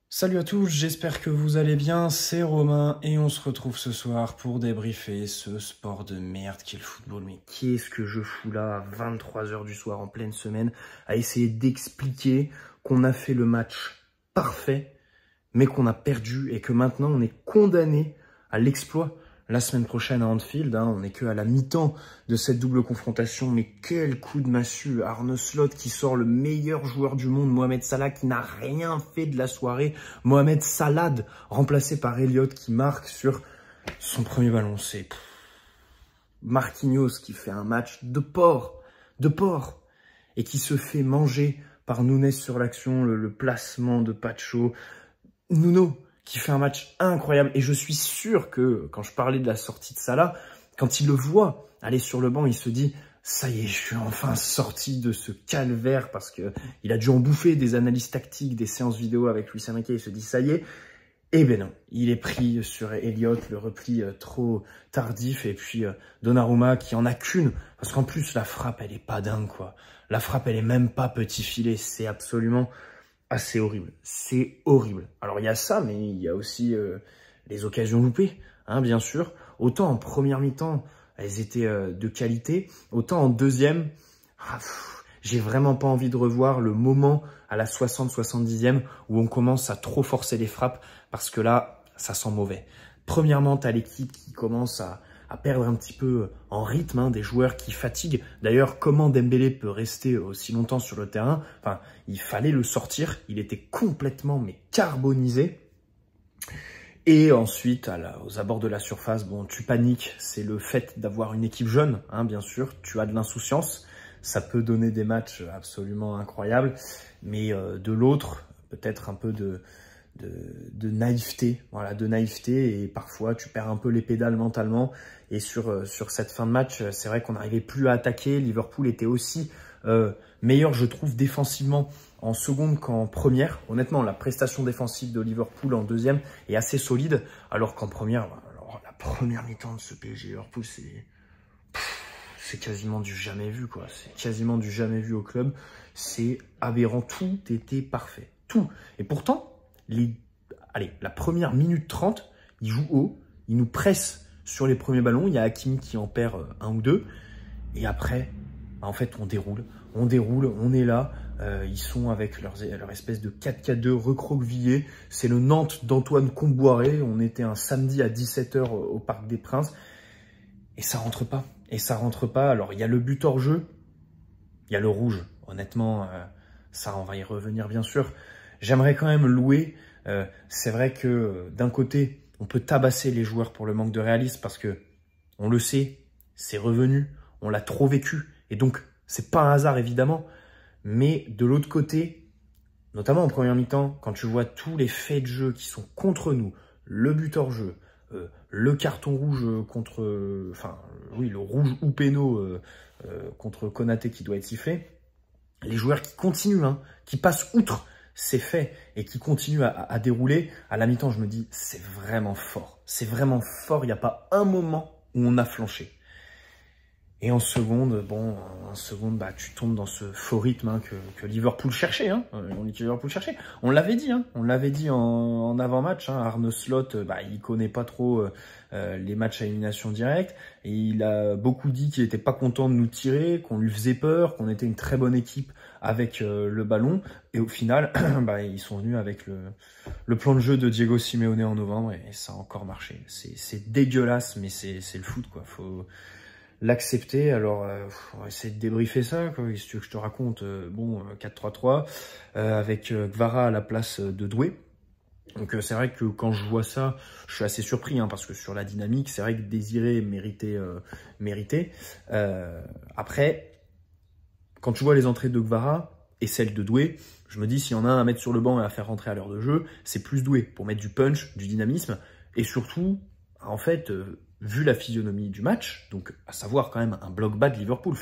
Salut à tous, j'espère que vous allez bien, c'est Romain et on se retrouve ce soir pour débriefer ce sport de merde qu'est le football. Mais qu'est-ce que je fous là à 23 h du soir en pleine semaine à essayer d'expliquer qu'on a fait le match parfait mais qu'on a perdu et que maintenant on est condamné à l'exploit la semaine prochaine à Anfield. On n'est que à la mi-temps de cette double confrontation, mais quel coup de massue. Arne Slot qui sort le meilleur joueur du monde, Mohamed Salah qui n'a rien fait de la soirée. Mohamed Salad remplacé par Elliott qui marque sur son premier ballon. C'est Marquinhos qui fait un match de porc, et qui se fait manger par Nunes sur l'action, le placement de Pacho. Nuno qui fait un match incroyable. Et je suis sûr que, quand je parlais de la sortie de Salah, quand il le voit aller sur le banc, il se dit « Ça y est, je suis enfin sorti de ce calvaire » parce que il a dû en bouffer des analyses tactiques, des séances vidéo avec Luis Enrique. Il se dit « Ça y est ». Eh ben non, il est pris sur Elliott, le repli trop tardif. Et puis Donnarumma qui en a qu'une. Parce qu'en plus, la frappe, elle est pas dingue, quoi. La frappe, elle est même pas petit filet. C'est absolument... c'est horrible, c'est horrible. Alors il y a ça, mais il y a aussi les occasions loupées, bien sûr. Autant en première mi-temps, elles étaient de qualité, autant en deuxième, j'ai vraiment pas envie de revoir le moment à la 60-70e où on commence à trop forcer les frappes, parce que là, ça sent mauvais. Premièrement, tu as l'équipe qui commence à perdre un petit peu en rythme, des joueurs qui fatiguent. D'ailleurs, comment Dembélé peut rester aussi longtemps sur le terrain? Enfin, il fallait le sortir. Il était complètement carbonisé. Et ensuite, aux abords de la surface, bon, tu paniques. C'est le fait d'avoir une équipe jeune, bien sûr. Tu as de l'insouciance. Ça peut donner des matchs absolument incroyables. Mais de l'autre, peut-être un peu de naïveté, de naïveté, et parfois tu perds un peu les pédales mentalement. Et sur cette fin de match, c'est vrai qu'on n'arrivait plus à attaquer. Liverpool était aussi meilleur, je trouve, défensivement en seconde qu'en première. Honnêtement, la prestation défensive de Liverpool en deuxième est assez solide, alors qu'en première, alors, la première mi-temps de ce PSG Liverpool, c'est quasiment du jamais vu, quoi. C'est quasiment du jamais vu au club. C'est aberrant, tout était parfait, tout. Et pourtant, la première minute 30, il joue haut, il nous presse sur les premiers ballons. Il y a Hakimi qui en perd un ou deux. Et après, en fait, on déroule, on est là. Ils sont avec leur espèce de 4-4-2 recroquevillé. C'est le Nantes d'Antoine Comboiré. On était un samedi à 17 h au Parc des Princes. Et ça rentre pas. Alors, il y a le but hors jeu. Il y a le rouge. Honnêtement, ça, on va y revenir, bien sûr. J'aimerais quand même louer. C'est vrai que d'un côté, on peut tabasser les joueurs pour le manque de réalisme parce que on le sait, c'est revenu, on l'a trop vécu. Et donc, c'est pas un hasard, évidemment. Mais de l'autre côté, notamment en première mi-temps, quand tu vois tous les faits de jeu qui sont contre nous, le but hors jeu, le carton rouge contre... le rouge ou péno contre Konaté qui doit être sifflé, les joueurs qui continuent, qui passent outre ces faits et qui continuent à dérouler, à la mi-temps, je me dis, c'est vraiment fort. C'est vraiment fort, il n'y a pas un moment où on a flanché. Et en seconde, tu tombes dans ce faux rythme que Liverpool cherchait. On l'avait dit, en avant-match. Arne Slot, il connaît pas trop les matchs à élimination directe. Et il a beaucoup dit qu'il était pas content de nous tirer, qu'on lui faisait peur, qu'on était une très bonne équipe avec le ballon. Et au final, ils sont venus avec le plan de jeu de Diego Simeone en novembre et ça a encore marché. C'est dégueulasse, mais c'est le foot, quoi. Faut l'accepter. Alors, on va essayer de débriefer ça, quoi. Si tu veux que je te raconte, 4-3-3, avec Kvara à la place de Doué. Donc c'est vrai que quand je vois ça, je suis assez surpris, parce que sur la dynamique, c'est vrai que Désiré méritait. Après, quand tu vois les entrées de Kvara et celles de Doué, je me dis, s'il y en a un à mettre sur le banc et à faire rentrer à l'heure de jeu, c'est plus Doué, pour mettre du punch, du dynamisme, et surtout, en fait... vu la physionomie du match, donc à savoir quand même un bloc bas de Liverpool,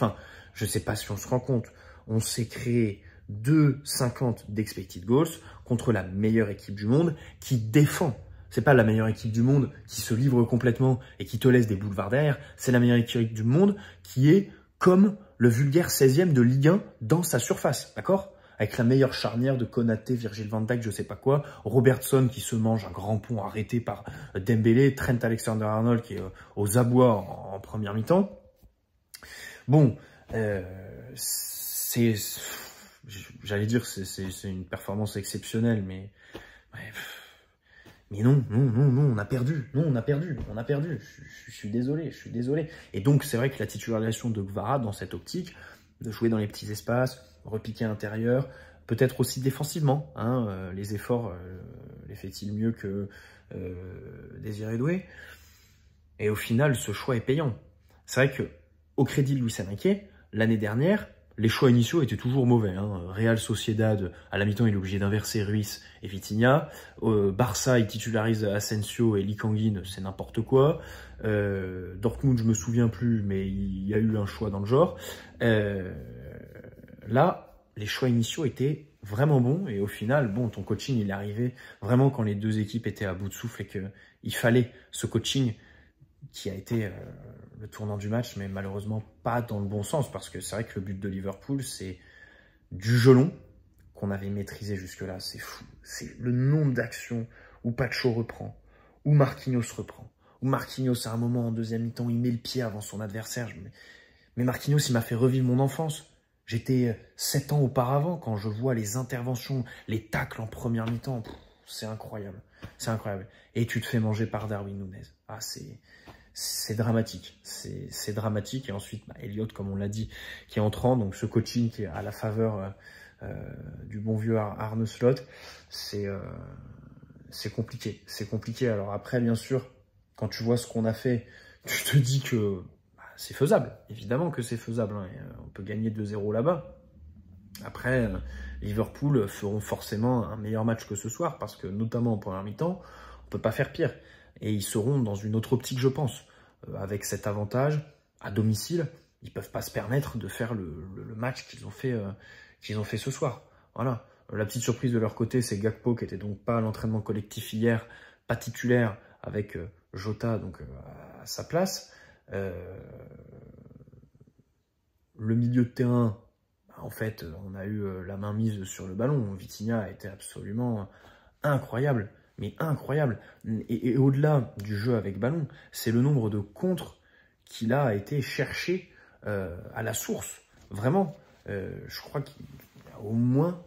je sais pas si on se rend compte, on s'est créé 2,50 d'expected goals contre la meilleure équipe du monde qui défend. C'est pas la meilleure équipe du monde qui se livre complètement et qui te laisse des boulevards derrière, c'est la meilleure équipe du monde qui est comme le vulgaire 16e de Ligue 1 dans sa surface, d'accord? avec la meilleure charnière de Konaté, Virgil van Dijk, je sais pas quoi, Robertson qui se mange un grand pont arrêté par Dembélé, Trent Alexander-Arnold qui est aux abois en première mi-temps. Bon, j'allais dire c'est une performance exceptionnelle, mais non, on a perdu, on a perdu. Je suis désolé. Et donc, c'est vrai que la titularisation de Kvara dans cette optique, de jouer dans les petits espaces, repiquer à l'intérieur, peut-être aussi défensivement, hein, les efforts les fait-il mieux que Désiré Doué. Et au final, ce choix est payant. C'est vrai que, au crédit de Luis Enrique, l'année dernière, les choix initiaux étaient toujours mauvais. Hein. Real Sociedad, à la mi-temps, il est obligé d'inverser Ruiz et Vitinha. Barça, il titularise Asensio et Lee Kang-in, c'est n'importe quoi. Dortmund, je me souviens plus, mais il y a eu un choix dans le genre. Là, les choix initiaux étaient vraiment bons. Et au final, bon, ton coaching, il est arrivé vraiment quand les deux équipes étaient à bout de souffle et qu'il fallait ce coaching qui a été le tournant du match, mais malheureusement pas dans le bon sens, parce que c'est vrai que le but de Liverpool, c'est du jeu long qu'on avait maîtrisé jusque-là. C'est fou. C'est le nombre d'actions où Pacho reprend, où Marquinhos reprend, où Marquinhos, à un moment en deuxième mi-temps, il met le pied avant son adversaire. Mais Marquinhos, il m'a fait revivre mon enfance. J'étais 7 ans auparavant, quand je vois les interventions, les tacles en première mi-temps. C'est incroyable. C'est incroyable. Et tu te fais manger par Darwin Núñez. Ah, c'est dramatique. C'est dramatique. Et ensuite, Elliott, comme on l'a dit, qui est entrant. Donc, ce coaching qui est à la faveur du bon vieux Arne Slot, c'est compliqué. C'est compliqué. Alors après, bien sûr, quand tu vois ce qu'on a fait, tu te dis que c'est faisable. Évidemment que c'est faisable. Hein. On peut gagner 2-0 là-bas. Après, Liverpool feront forcément un meilleur match que ce soir, parce que, notamment en première mi-temps, on ne peut pas faire pire. Et ils seront dans une autre optique, je pense. Avec cet avantage, à domicile, ils ne peuvent pas se permettre de faire le match qu'ils ont fait ce soir. Voilà. La petite surprise de leur côté, c'est Gakpo, qui n'était donc pas à l'entraînement collectif hier, pas titulaire, avec Jota donc à sa place. Le milieu de terrain, en fait, on a eu la main mise sur le ballon. Vitinha a été absolument incroyable. Mais incroyable. Et au-delà du jeu avec ballon, c'est le nombre de contres qu'il a été cherché à la source. Vraiment, je crois qu'il y a au moins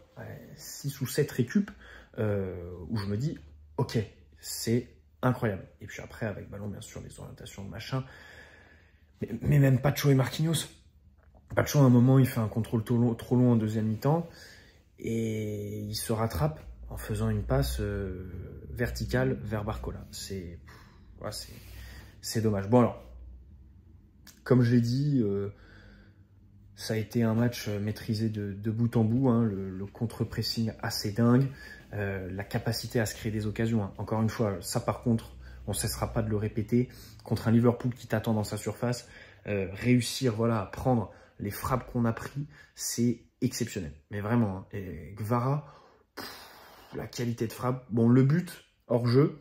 6 ou 7 récup où je me dis, ok, c'est incroyable. Et puis après, avec ballon, bien sûr, les orientations, machin. Mais même Pacho et Marquinhos. Pacho, à un moment, il fait un contrôle trop long en deuxième mi-temps et il se rattrape en faisant une passe verticale vers Barcola. C'est dommage. Bon alors, comme je l'ai dit, ça a été un match maîtrisé de bout en bout. Hein, le contre-pressing assez dingue, la capacité à se créer des occasions. Hein. Encore une fois, ça par contre, on ne cessera pas de le répéter. Contre un Liverpool qui t'attend dans sa surface, réussir voilà, à prendre les frappes qu'on a pris, c'est exceptionnel. Mais vraiment, hein. Et Kvara, la qualité de frappe. Bon, le but, hors jeu,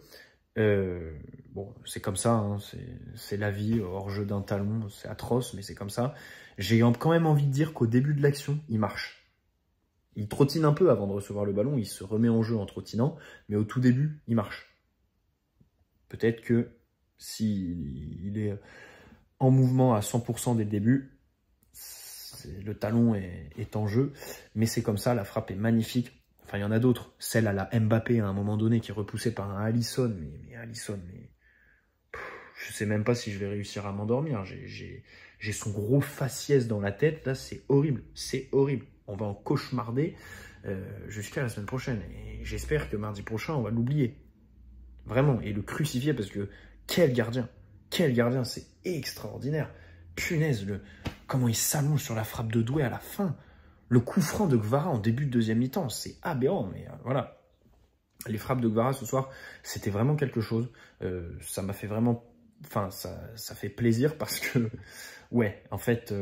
bon, c'est comme ça, hein, c'est la vie, hors jeu d'un talon, c'est atroce, mais c'est comme ça. J'ai quand même envie de dire qu'au début de l'action, il marche. Il trottine un peu avant de recevoir le ballon, il se remet en jeu en trottinant, mais au tout début, il marche. Peut-être que s'il est en mouvement à 100% dès le début, le talon est en jeu, mais c'est comme ça, la frappe est magnifique. Enfin, il y en a d'autres. Celle à la Mbappé, à un moment donné, qui est repoussée par un Alisson. Mais Alisson, je sais même pas si je vais réussir à m'endormir. J'ai son gros faciès dans la tête. Là, c'est horrible. C'est horrible. On va en cauchemarder jusqu'à la semaine prochaine. Et j'espère que mardi prochain, on va l'oublier. Vraiment. Et le crucifier, parce que quel gardien. Quel gardien. C'est extraordinaire. Punaise, comment il s'allonge sur la frappe de Doué à la fin. Le coup franc de Kvara en début de deuxième mi-temps, c'est aberrant, mais voilà. Les frappes de Kvara ce soir, c'était vraiment quelque chose. Ça m'a fait vraiment... Enfin, ça fait plaisir parce que, ouais, en fait,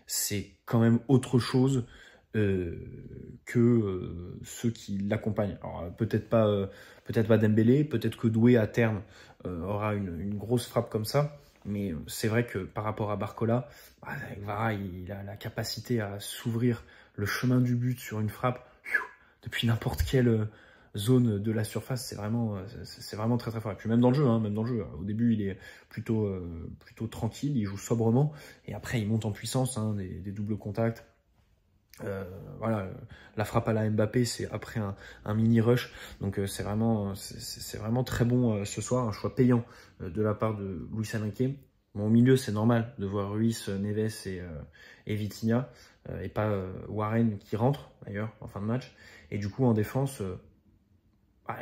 c'est quand même autre chose que ceux qui l'accompagnent. Alors, peut-être pas Dembélé, peut-être que Doué, à terme, aura une grosse frappe comme ça. Mais c'est vrai que par rapport à Barcola, Kvara, il a la capacité à s'ouvrir le chemin du but sur une frappe, depuis n'importe quelle zone de la surface, c'est vraiment très très fort. Et puis même dans le jeu, au début il est plutôt tranquille, il joue sobrement, et après il monte en puissance, hein, des doubles contacts. Voilà, la frappe à la Mbappé, c'est après un mini rush, donc c'est vraiment très bon ce soir, un choix payant de la part de Luis Enrique. Bon, au milieu, c'est normal de voir Ruiz, Neves et Vitinha, et pas Warren qui rentre d'ailleurs en fin de match. Et du coup, en défense,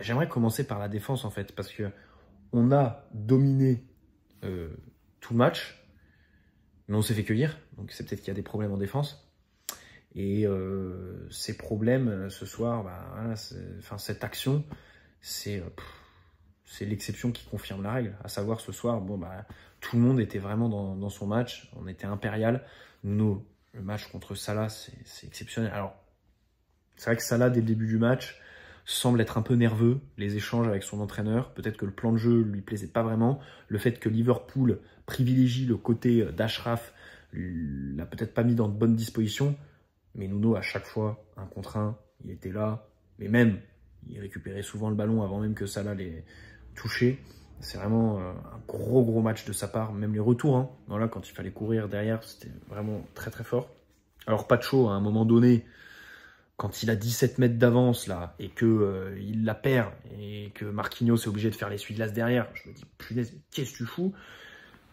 j'aimerais commencer par la défense en fait, parce que on a dominé tout le match, mais on s'est fait cueillir, donc c'est peut-être qu'il y a des problèmes en défense. Et ces problèmes ce soir, voilà, cette action, c'est l'exception qui confirme la règle. À savoir ce soir, tout le monde était vraiment dans son match, on était impérial. Le match contre Salah, c'est exceptionnel. Alors, c'est vrai que Salah, dès le début du match, semble être un peu nerveux, les échanges avec son entraîneur. Peut-être que le plan de jeu lui plaisait pas vraiment. Le fait que Liverpool privilégie le côté d'Achraf l'a peut-être pas mis dans de bonnes dispositions. Mais Nuno, à chaque fois, 1 contre 1, il était là. Mais même, il récupérait souvent le ballon avant même que Salah l'ait touché. C'est vraiment un gros match de sa part. Même les retours, hein. Voilà, quand il fallait courir derrière, c'était vraiment très très fort. Alors Pacho, à un moment donné, quand il a 17 mètres d'avance là, et que il la perd, et que Marquinhos est obligé de faire l'essuie-glace derrière, je me dis, punaise, qu'est-ce que tu fous?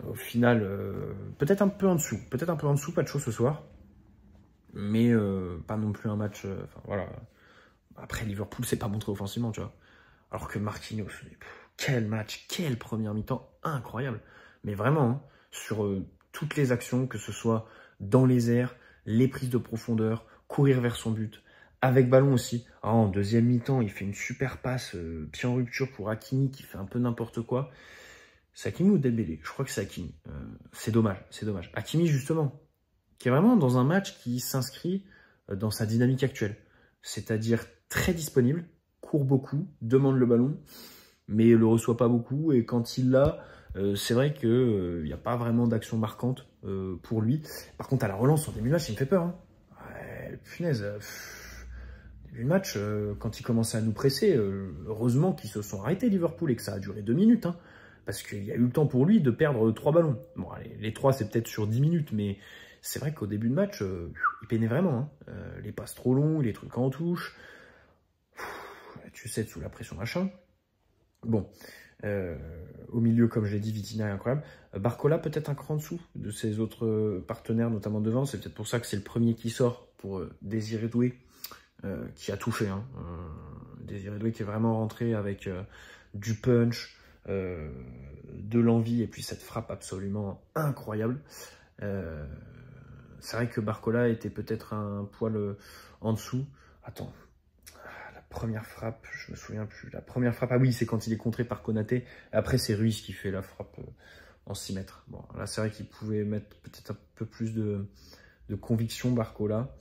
Au final, peut-être un peu en dessous Pacho ce soir. Mais pas non plus un match... voilà. Après, Liverpool s'est pas montré offensivement, tu vois. Alors que Marquinhos, quel match, quelle première mi-temps incroyable. Mais vraiment, hein, sur toutes les actions, que ce soit dans les airs, les prises de profondeur, courir vers son but, avec ballon aussi. En deuxième mi-temps, il fait une super passe, pied en rupture pour Hakimi, qui fait un peu n'importe quoi. C'est Hakimi ou Dembélé? Je crois que c'est Hakimi. C'est dommage. Hakimi, justement, qui est vraiment dans un match qui s'inscrit dans sa dynamique actuelle. C'est-à-dire très disponible, court beaucoup, demande le ballon, mais le reçoit pas beaucoup. Et quand il l'a, c'est vrai qu'il n'y a pas vraiment d'action marquante pour lui. Par contre, à la relance, en début de match, il me fait peur. Hein. Ouais, punaise, début de match, quand il commençait à nous presser, heureusement qu'ils se sont arrêtés, Liverpool, et que ça a duré 2 minutes. Hein, parce qu'il y a eu le temps pour lui de perdre 3 ballons. Bon, allez, les 3, c'est peut-être sur 10 minutes, mais... C'est vrai qu'au début de match, il peinait vraiment. Hein. Les passes trop longues, les trucs en touche. Tu sais, sous la pression, machin. Bon. Au milieu, comme je l'ai dit, Vitinha est incroyable. Barcola, peut-être un cran en dessous de ses autres partenaires, notamment devant. C'est peut-être pour ça que c'est le premier qui sort pour Désiré Doué, qui a tout fait. Hein. Désiré Doué qui est vraiment rentré avec du punch, de l'envie, et puis cette frappe absolument incroyable. C'est vrai que Barcola était peut-être un poil en dessous. Attends, la première frappe, je me souviens plus. La première frappe, ah oui, c'est quand il est contré par Konaté. Après, c'est Ruiz qui fait la frappe en 6 mètres. Bon, là, c'est vrai qu'il pouvait mettre peut-être un peu plus de conviction, Barcola.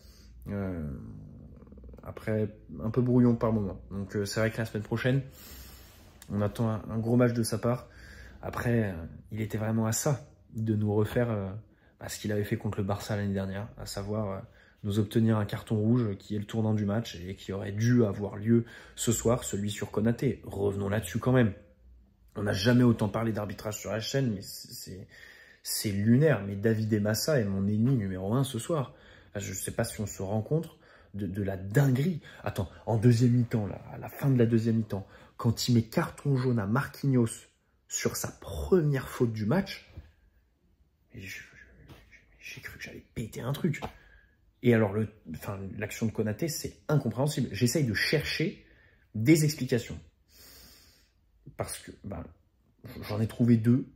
Après, un peu brouillon par moment. Donc, c'est vrai que la semaine prochaine, on attend un gros match de sa part. Après, il était vraiment à ça, de nous refaire... ce qu'il avait fait contre le Barça l'année dernière, à savoir nous obtenir un carton rouge qui est le tournant du match et qui aurait dû avoir lieu ce soir, celui sur Konaté. Revenons là-dessus quand même. On n'a jamais autant parlé d'arbitrage sur la chaîne, mais c'est lunaire. Mais David Massa est mon ennemi numéro 1 ce soir. Je ne sais pas si on se rend compte de la dinguerie. Attends, en deuxième mi-temps, là, à la fin de la deuxième mi-temps, quand il met carton jaune à Marquinhos sur sa première faute du match, j'ai cru que j'allais péter un truc. Et alors, l'action de Konaté, c'est incompréhensible. J'essaye de chercher des explications. Parce que j'en ai trouvé 2.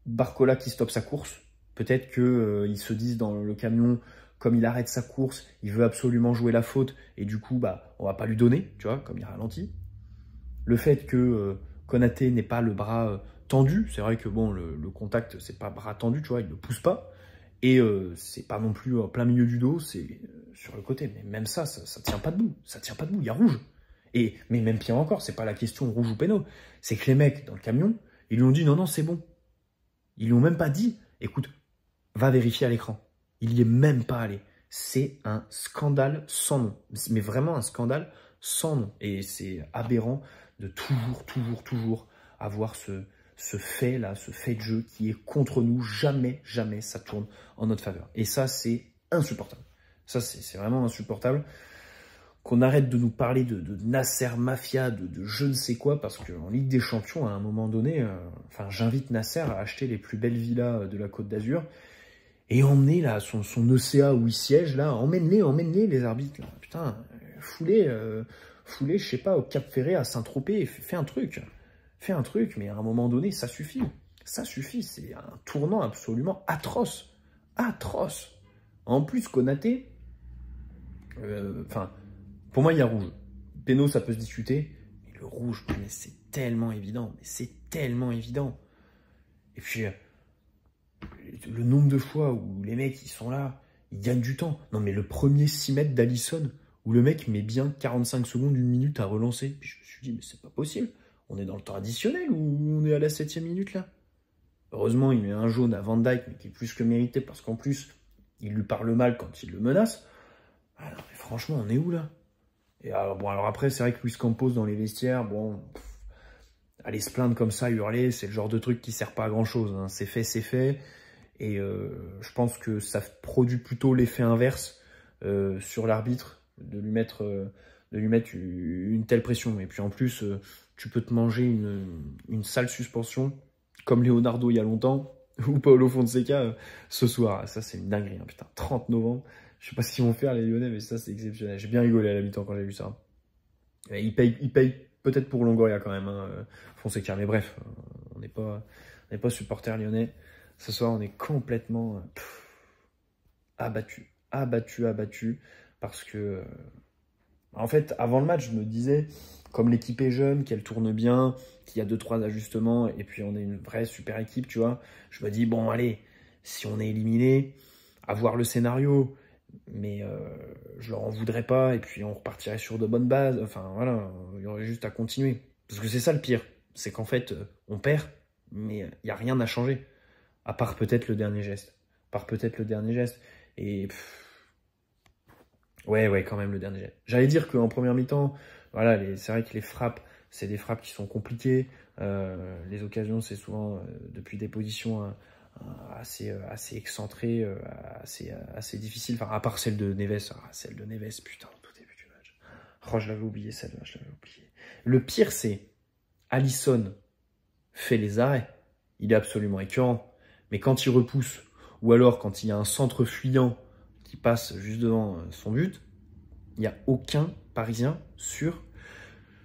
Barcola qui stoppe sa course. Peut-être qu'ils se disent dans le camion, comme il arrête sa course, il veut absolument jouer la faute. Et du coup, on va pas lui donner, tu vois, comme il ralentit. Le fait que Konaté n'ait pas le bras... tendu, c'est vrai que bon, le contact, c'est pas bras tendu, tu vois, il ne pousse pas. Et c'est pas non plus en plein milieu du dos, c'est sur le côté. Mais même ça tient pas debout. Ça tient pas debout, il y a rouge. Mais même pire encore, c'est pas la question rouge ou péno. C'est que les mecs dans le camion, ils lui ont dit non, c'est bon. Ils lui ont même pas dit, écoute, va vérifier à l'écran. Il y est même pas allé. C'est un scandale sans nom. Mais vraiment un scandale sans nom. Et c'est aberrant de toujours avoir ce fait-là, ce fait de jeu qui est contre nous. Jamais ça tourne en notre faveur. Et ça, c'est insupportable. Ça, c'est vraiment insupportable. Qu'on arrête de nous parler de Nasser Mafia, de je ne sais quoi, parce qu'en Ligue des Champions, à un moment donné, j'invite Nasser à acheter les plus belles villas de la Côte d'Azur et emmener là son ECA où il siège, là, emmène-les les arbitres, là. Putain, foulez, je sais pas, au Cap Ferré, à Saint-Tropez, fais un truc, mais à un moment donné, ça suffit, c'est un tournant absolument atroce. En plus, Konaté, pour moi, il y a rouge. Péno, ça peut se discuter. Mais le rouge, mais c'est tellement évident. Et puis, le nombre de fois où les mecs, ils sont là, ils gagnent du temps. Non, mais le premier 6 mètres d'Alisson, où le mec met bien 45 secondes, 1 minute à relancer. Puis je me suis dit, mais c'est pas possible. On est dans le temps additionnel ou on est à la 7e minute, là? Heureusement, il met un jaune à Van Dijk, mais qui est plus que mérité, parce qu'en plus, il lui parle mal quand il le menace. Ah non, mais franchement, on est où, là? Et alors après, c'est vrai que Luis Campos dans les vestiaires, aller se plaindre comme ça, hurler, c'est le genre de truc qui sert pas à grand chose, hein. C'est fait. Et je pense que ça produit plutôt l'effet inverse sur l'arbitre, de lui mettre une telle pression. Et puis en plus, tu peux te manger une sale suspension, comme Leonardo il y a longtemps, ou Paulo Fonseca ce soir. Ça, c'est une dinguerie, hein, putain. 30 novembre. Je sais pas ce qu'ils vont faire, les Lyonnais, mais ça, c'est exceptionnel. J'ai bien rigolé à la mi-temps quand j'ai vu ça. Et ils payent peut-être pour Longoria quand même, hein, Fonseca. Mais bref, on n'est pas supporters lyonnais. Ce soir, on est complètement abattu. Parce que, en fait, avant le match, je me disais, comme l'équipe est jeune, qu'elle tourne bien, qu'il y a 2-3 ajustements, et puis on est une vraie super équipe, tu vois. Je me dis, bon, allez, si on est éliminé, à voir le scénario, mais je leur en voudrais pas, et puis on repartirait sur de bonnes bases. Enfin, voilà, il y aurait juste à continuer. Parce que c'est ça le pire, c'est qu'en fait, on perd, mais il n'y a rien à changer. À part peut-être le dernier geste. Et ouais, quand même le dernier geste. J'allais dire qu'en première mi-temps, voilà, c'est vrai que les frappes, c'est des frappes qui sont compliquées. Les occasions, c'est souvent depuis des positions assez excentrées, assez difficiles. Enfin, à part celle de Neves. Putain, au tout début du match. Oh, je l'avais oublié, celle-là, Le pire, c'est Alisson fait les arrêts. Il est absolument écœurant. Mais quand il repousse, ou alors quand il y a un centre fuyant qui passe juste devant son but, il n'y a aucun Parisien sur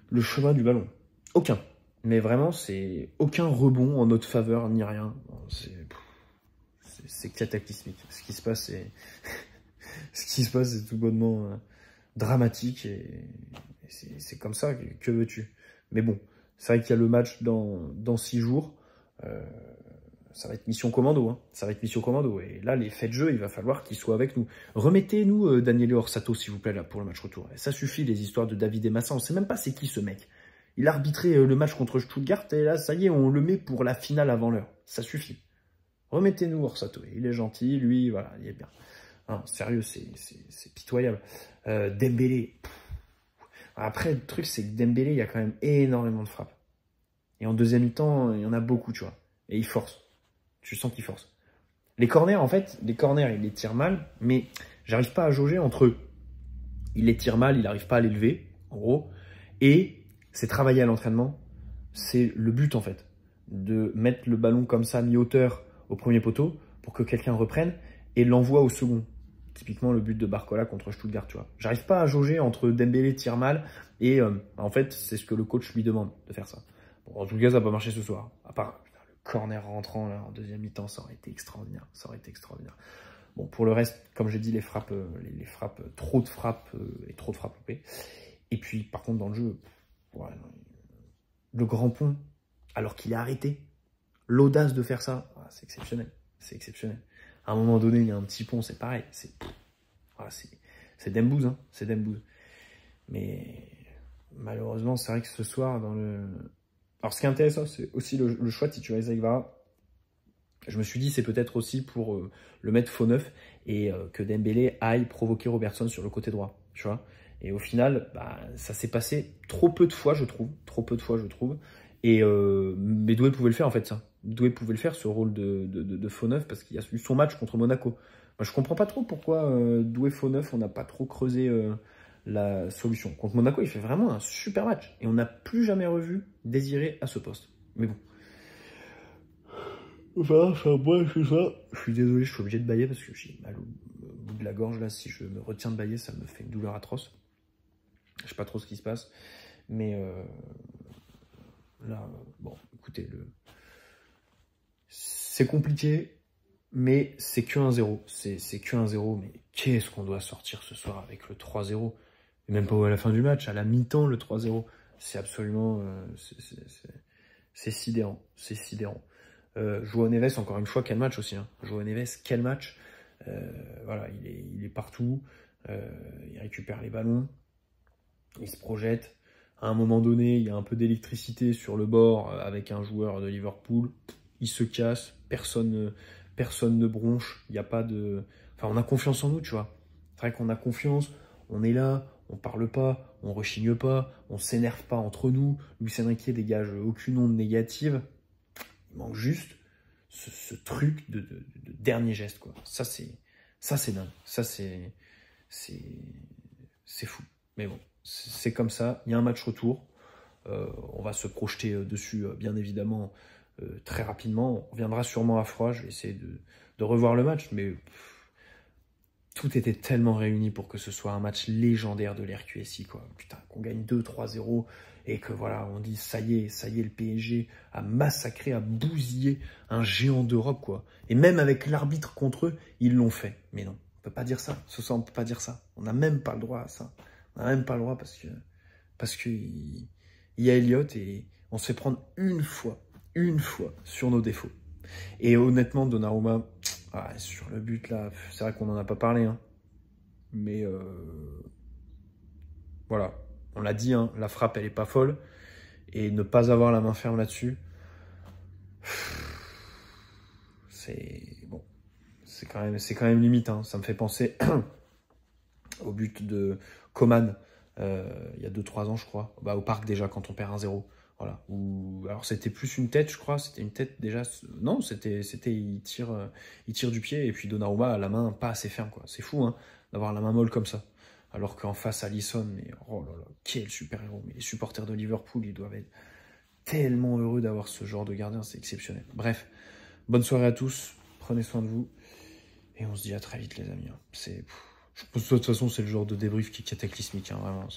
le chemin du ballon. Aucun. Mais vraiment, c'est aucun rebond en notre faveur, ni rien. C'est cataclysmique. Ce qui se passe, c'est tout bonnement dramatique. Et c'est comme ça, que veux-tu? Mais bon, c'est vrai qu'il y a le match dans 6 jours. Ça va être mission commando, hein. Et là, les faits de jeu, il va falloir qu'ils soient avec nous. Remettez-nous Daniele Orsato, s'il vous plaît, là, pour le match retour. Et ça suffit, les histoires de David et Massa. On sait même pas c'est qui, ce mec. Il a arbitré le match contre Stuttgart, et là, ça y est, on le met pour la finale avant l'heure. Ça suffit. Remettez-nous Orsato. Il est gentil, lui, voilà, il est bien. Non, sérieux, c'est pitoyable. Dembélé. Après, le truc, c'est que Dembélé, il y a quand même énormément de frappes. Et en deuxième mi-temps, il y en a beaucoup, tu vois. Et il force. Tu sens qu'il force. Les corners, en fait, il les tire mal, mais j'arrive pas à jauger entre eux. Il les tire mal, il n'arrive pas à l'élever, en gros. Et c'est travailler à l'entraînement. C'est le but, en fait. De mettre le ballon comme ça, mi-hauteur, au premier poteau, pour que quelqu'un reprenne et l'envoie au second. Typiquement, le but de Barcola contre Stuttgart, tu vois. J'arrive pas à jauger entre Dembélé tire mal et, en fait, c'est ce que le coach lui demande, de faire ça. Bon, en tout cas, ça n'a pas marché ce soir. À part corner rentrant là, en deuxième mi-temps, ça aurait été extraordinaire. Bon, pour le reste, comme j'ai dit, les frappes, trop de frappes loupées. Et puis, par contre, dans le jeu, le grand pont, alors qu'il est arrêté, l'audace de faire ça, c'est exceptionnel. À un moment donné, il y a un petit pont, c'est pareil. C'est Dembouz, hein, Mais malheureusement, c'est vrai que ce soir, Alors, ce qui est intéressant, c'est aussi le choix de titulariser Guevara. Je me suis dit, c'est peut-être aussi pour le mettre faux neuf et que Dembélé aille provoquer Robertson sur le côté droit, tu vois. Et au final, bah, ça s'est passé trop peu de fois, je trouve. Trop peu de fois, je trouve. Et mais Doué pouvait le faire, en fait, ça. Doué pouvait le faire, ce rôle de faux neuf, parce qu'il y a eu son match contre Monaco. Moi, je comprends pas trop pourquoi Doué faux neuf, on n'a pas trop creusé la solution. Contre Monaco, il fait vraiment un super match. Et on n'a plus jamais revu Désiré à ce poste. Mais bon. Enfin, moi, c'est ça. Je suis désolé, je suis obligé de bâiller parce que j'ai mal au bout de la gorge. Là, si je me retiens de bâiller, ça me fait une douleur atroce. Je sais pas trop ce qui se passe. Mais là, bon, écoutez, c'est compliqué, mais c'est que 1-0. C'est que 1-0, mais qu'est-ce qu'on doit sortir ce soir avec le 3-0? Et même pas à la fin du match, à la mi-temps, le 3-0. C'est absolument... c'est sidérant. C'est sidérant. João Neves, encore une fois, quel match aussi. Hein. João Neves, quel match. Voilà, il est partout. Il récupère les ballons. Il se projette. À un moment donné, il y a un peu d'électricité sur le bord avec un joueur de Liverpool. Il se casse. Personne ne bronche. Il n'y a pas de... Enfin, on a confiance en nous, tu vois. C'est vrai qu'on a confiance. On est là. On parle pas. On rechigne pas. On s'énerve pas entre nous. Luis Enrique dégage aucune onde négative. Il manque juste ce truc de dernier geste, quoi. Ça, c'est dingue. Ça, c'est fou. Mais bon, c'est comme ça. Il y a un match retour. On va se projeter dessus, bien évidemment, très rapidement. On reviendra sûrement à froid. Je vais essayer de revoir le match, mais tout était tellement réuni pour que ce soit un match légendaire de l'RQSI, quoi. Putain, qu'on gagne 2-3-0 et que voilà, on dit ça y est, le PSG a massacré, a bousillé un géant d'Europe, quoi. Et même avec l'arbitre contre eux, ils l'ont fait. Mais non, on peut pas dire ça. Ce soir, on peut pas dire ça. On n'a même pas le droit à ça. On n'a même pas le droit parce que il y a Elliott et on se fait prendre une fois sur nos défauts. Et honnêtement, Donnarumma, sur le but là, c'est vrai qu'on n'en a pas parlé, hein. Mais voilà, on l'a dit, hein, la frappe elle est pas folle. Et ne pas avoir la main ferme là-dessus, c'est bon, c'est quand même limite, hein. Ça me fait penser au but de Coman il y a 2-3 ans, je crois, au parc déjà, quand on perd 1-0. Voilà. Alors c'était plus une tête, je crois, c'était une tête déjà. Non, c'était il tire du pied et puis Donnarumma a la main pas assez ferme, quoi. C'est fou, hein, d'avoir la main molle comme ça. Alors qu'en face Alisson, mais oh là là, quel super héros. Mais les supporters de Liverpool, ils doivent être tellement heureux d'avoir ce genre de gardien, c'est exceptionnel. Bref, bonne soirée à tous, prenez soin de vous et on se dit à très vite, les amis. Je pense que de toute façon, c'est le genre de débrief qui est cataclysmique, hein, vraiment.